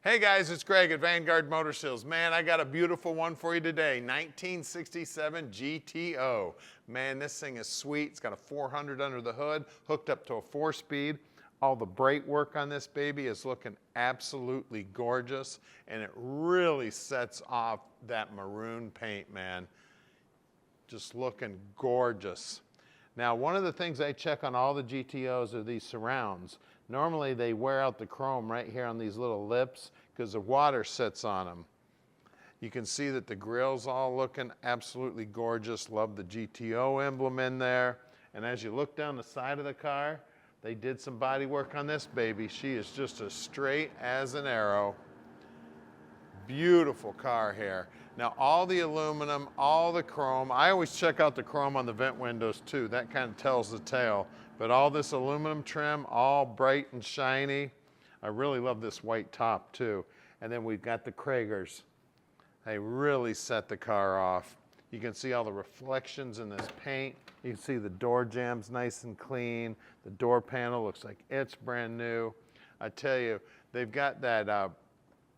Hey guys, it's Greg at Vanguard Motor Sales. Man, I got a beautiful one for you today. 1967 GTO. Man, this thing is sweet. It's got a 400 under the hood, hooked up to a 4-speed. All the brake work on this baby is looking absolutely gorgeous, and it really sets off that maroon paint, man. Just looking gorgeous. Now, one of the things I check on all the GTOs are these surrounds. Normally they wear out the chrome right here on these little lips because the water sits on them. You can see that the grill's all looking absolutely gorgeous. Love the GTO emblem in there. And as you look down the side of the car, they did some body work on this baby. She is just as straight as an arrow. Beautiful car here. Now all the aluminum, all the chrome, I always check out the chrome on the vent windows too. That kind of tells the tale. But all this aluminum trim, all bright and shiny. I really love this white top too. And then we've got the Kragers. They really set the car off. You can see all the reflections in this paint. You can see the door jambs nice and clean. The door panel looks like it's brand new. I tell you, they've got that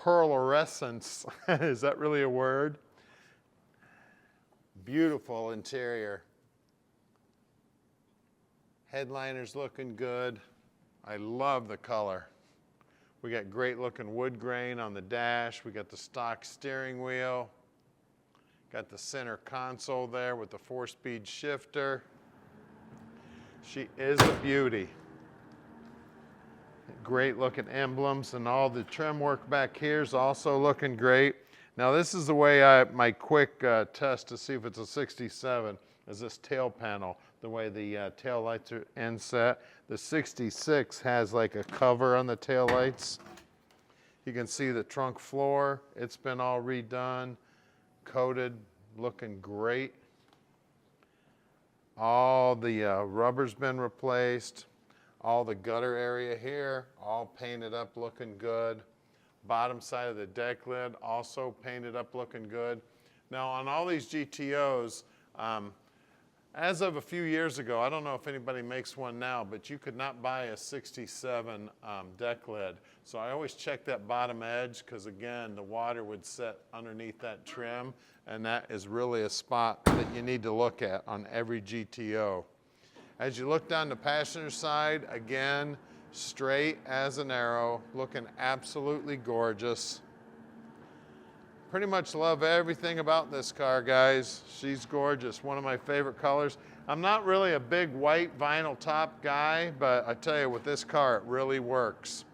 pearlescence. Is that really a word? Beautiful interior. Headliner's looking good. I love the color. We got great looking wood grain on the dash. We got the stock steering wheel. Got the center console there with the 4-speed shifter. She is a beauty. Great looking emblems, and all the trim work back here is also looking great. Now this is the way my quick test to see if it's a 67 is this tail panel, the way the tail lights are inset. The 66 has like a cover on the tail lights. You can see the trunk floor. It's been all redone, coated, looking great. All the rubber's been replaced. All the gutter area here, all painted up, looking good. Bottom side of the deck lid, also painted up, looking good. Now on all these GTOs, as of a few years ago, I don't know if anybody makes one now, but you could not buy a 67 deck lid. So I always check that bottom edge because again, the water would set underneath that trim, and that is really a spot that you need to look at on every GTO. As you look down the passenger side, again, straight as an arrow, looking absolutely gorgeous. Pretty much love everything about this car, guys. She's gorgeous, one of my favorite colors. I'm not really a big white vinyl top guy, but I tell you, with this car, it really works.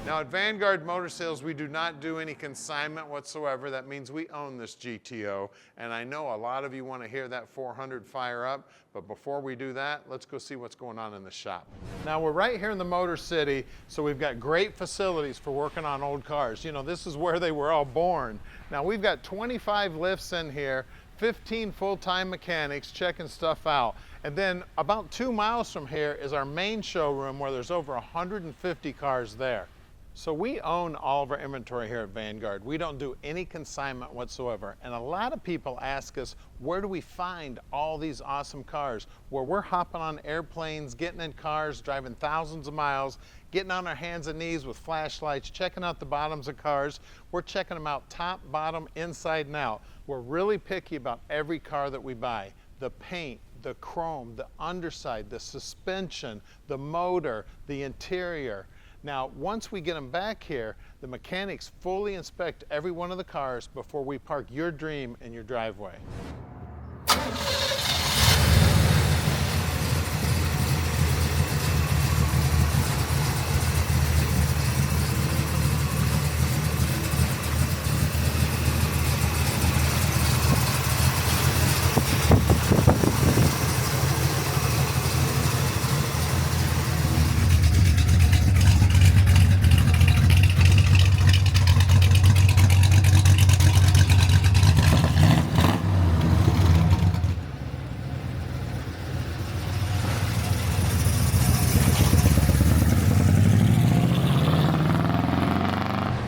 Now at Vanguard Motor Sales, we do not do any consignment whatsoever. That means we own this GTO, and I know a lot of you want to hear that 400 fire up, but before we do that, let's go see what's going on in the shop. Now we're right here in the Motor City, so we've got great facilities for working on old cars. You know, this is where they were all born. Now we've got 25 lifts in here, 15 full-time mechanics checking stuff out. And then about 2 miles from here is our main showroom where there's over 150 cars there. So we own all of our inventory here at Vanguard. We don't do any consignment whatsoever. And a lot of people ask us, where do we find all these awesome cars? Well, we're hopping on airplanes, getting in cars, driving thousands of miles, getting on our hands and knees with flashlights, checking out the bottoms of cars. We're checking them out top, bottom, inside and out. We're really picky about every car that we buy. The paint, the chrome, the underside, the suspension, the motor, the interior. Now, once we get them back here, the mechanics fully inspect every one of the cars before we park your dream in your driveway.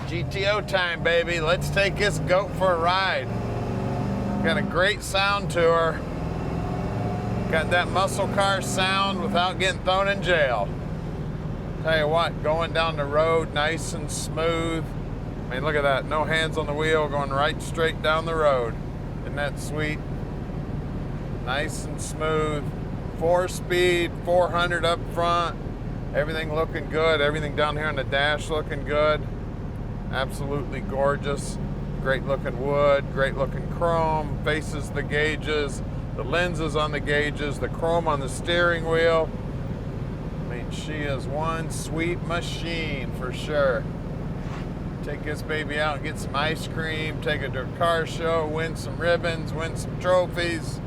GTO time, baby. Let's take this goat for a ride. Got a great sound to her. Got that muscle car sound without getting thrown in jail. Tell you what, going down the road nice and smooth. mean, look at that. No hands on the wheel, going right straight down the road. Isn't that sweet? Nice and smooth. 4-speed, 400 up front. Everything looking good. Everything down here on the dash looking good. Absolutely gorgeous. Great looking wood, great looking chrome. Faces the gauges, the lenses on the gauges, the chrome on the steering wheel. I mean, she is one sweet machine for sure. Take this baby out and get some ice cream, take it to a car show, win some ribbons, win some trophies.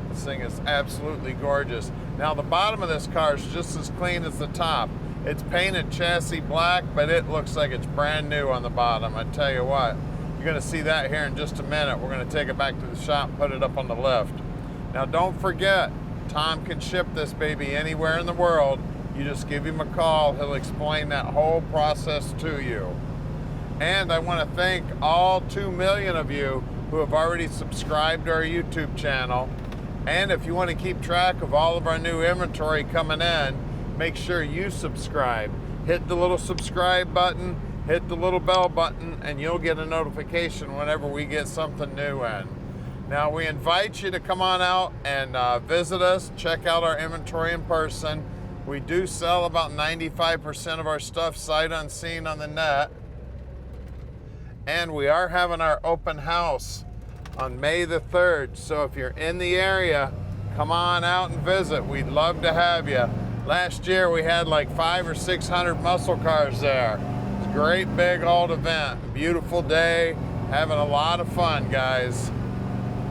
This thing is absolutely gorgeous. Now the bottom of this car is just as clean as the top. It's painted chassis black, but it looks like it's brand new on the bottom. I tell you what, you're gonna see that here in just a minute. We're gonna take it back to the shop, put it up on the lift. Now don't forget, Tom can ship this baby anywhere in the world. You just give him a call, he'll explain that whole process to you. And I want to thank all 2 million of you who have already subscribed to our YouTube channel. And if you want to keep track of all of our new inventory coming in, make sure you subscribe. Hit the little subscribe button, hit the little bell button, and you'll get a notification whenever we get something new in. Now we invite you to come on out and visit us, check out our inventory in person. We do sell about 95% of our stuff sight unseen on the net. And we are having our open house on May the 3rd. So if you're in the area, come on out and visit. We'd love to have you. Last year we had like 500 or 600 muscle cars there. It's a great big old event. Beautiful day, having a lot of fun, guys.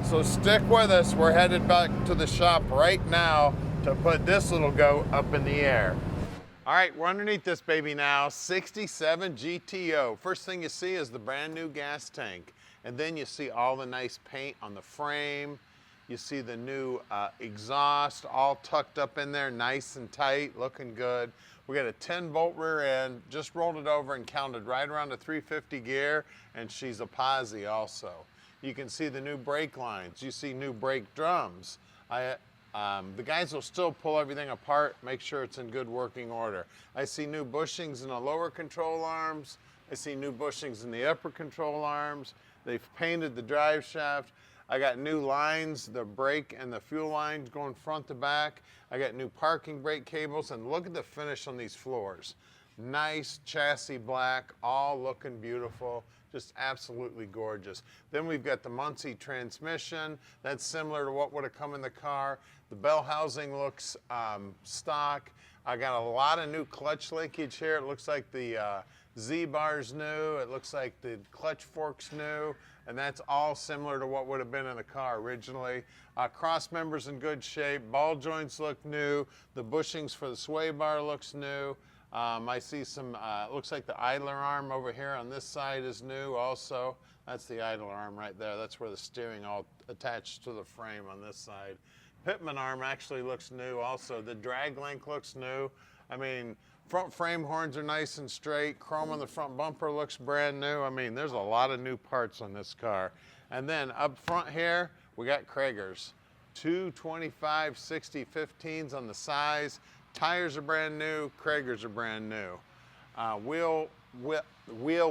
So stick with us. We're headed back to the shop right now to put this little goat up in the air. All right, we're underneath this baby now, 67 GTO. First thing you see is the brand new gas tank. And then you see all the nice paint on the frame. You see the new exhaust all tucked up in there, nice and tight, looking good. We got a 10-bolt rear end, just rolled it over and counted right around a 350 gear, and she's a posi also. You can see the new brake lines. You see new brake drums. The guys will still pull everything apart, make sure it's in good working order. I see new bushings in the lower control arms. I see new bushings in the upper control arms. They've painted the drive shaft. I got new lines, the brake and the fuel lines going front to back. I got new parking brake cables, and look at the finish on these floors. Nice chassis black, all looking beautiful. Just absolutely gorgeous. Then we've got the Muncie transmission. That's similar to what would have come in the car. The bell housing looks stock. I got a lot of new clutch linkage here. It looks like the Z-bar's new. It looks like the clutch fork's new. And that's all similar to what would have been in the car originally. Cross members in good shape. Ball joints look new. The bushings for the sway bar looks new. I see some, looks like the idler arm over here on this side is new also. That's the idler arm right there. That's where the steering all attached to the frame on this side. Pitman arm actually looks new also. The drag link looks new. I mean, front frame horns are nice and straight. Chrome on the front bumper looks brand new. I mean, there's a lot of new parts on this car. And then up front here, we got Kragers. 225/60/15s on the size. Tires are brand new, Kragers are brand new. Wheel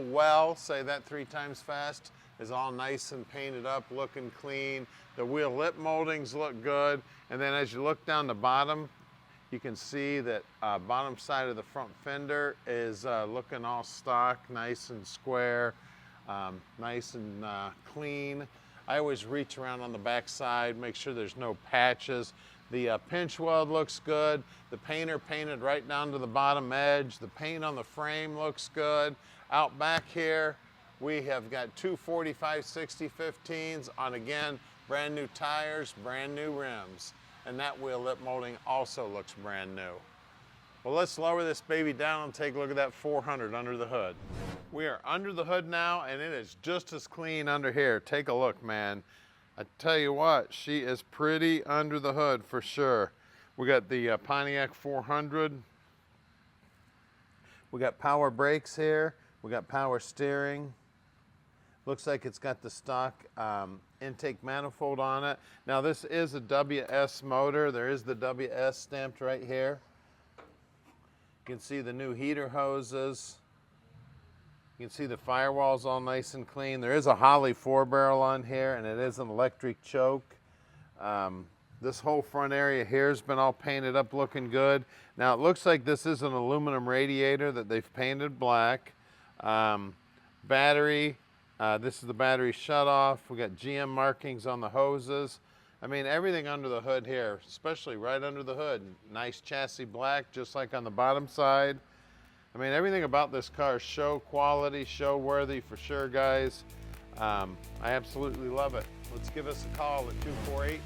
well, say that 3 times fast, is all nice and painted up, looking clean. The wheel lip moldings look good. And then as you look down the bottom, you can see that bottom side of the front fender is looking all stock, nice and square, nice and clean. I always reach around on the back side, make sure there's no patches. The pinch weld looks good. The painter painted right down to the bottom edge. The paint on the frame looks good. Out back here, we have got 2 45/60/15s on, again, brand new tires, brand new rims. And that wheel lip molding also looks brand new. Well, let's lower this baby down and take a look at that 400 under the hood. We are under the hood now, and it is just as clean under here. Take a look, man. I tell you what, she is pretty under the hood for sure. We got the Pontiac 400. We got power brakes here. We got power steering. Looks like it's got the stock intake manifold on it. Now this is a WS motor. There is the WS stamped right here. You can see the new heater hoses. You can see the firewall's all nice and clean. There is a Holley 4-barrel on here, and it is an electric choke. This whole front area here has been all painted up looking good. Now it looks like this is an aluminum radiator that they've painted black. Battery, this is the battery shutoff. We got GM markings on the hoses. I mean, everything under the hood here, especially right under the hood. Nice chassis black, just like on the bottom side. I mean, everything about this car is show quality, show worthy for sure, guys. I absolutely love it. Let's give us a call at 248-974-9513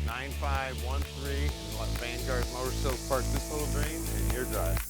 and let Vanguard Motor Sales park this little dream in your drive.